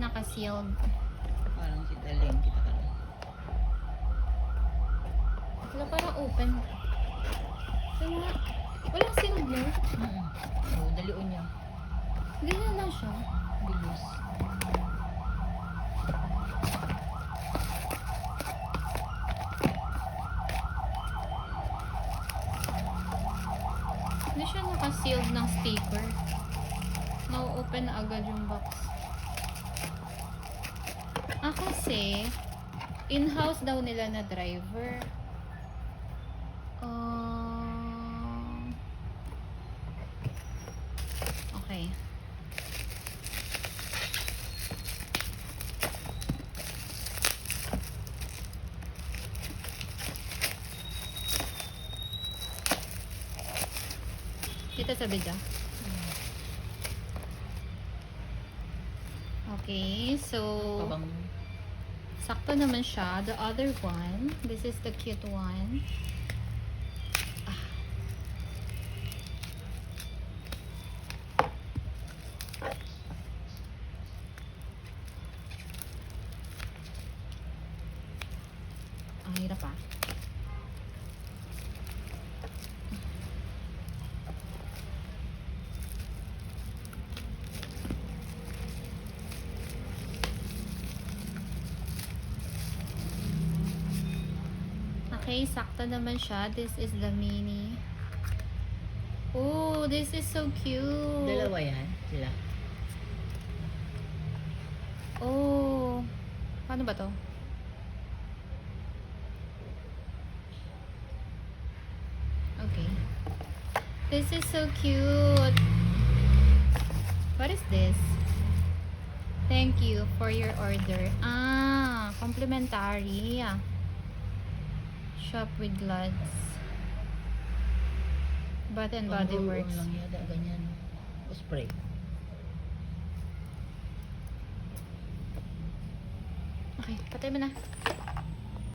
naka-sealed. Parang si Daling kita ka lang. Wala, parang open. So, walang sealed no? Oo, dalion niya. Ganyan lang siya. Bilis. Hindi siya naka-sealed ng sticker. Na-open na agad yung box. Kasi in-house daw nila na driver. Okay. Kita sa video. Okay, so Kabang sakto naman siya. The other one, this is the cute one. Ang hirap ah. Okay, sakto naman siya. This is the mini. Oh, this is so cute. dalawa yan sila. Oh. Paano ba to? Okay. This is so cute. What is this? Thank you for your order. Complimentary. Shop with Glads. Bath and Body Pang-roll-on Works. lang yata, ganyan. O spray. Okay, patay mo na.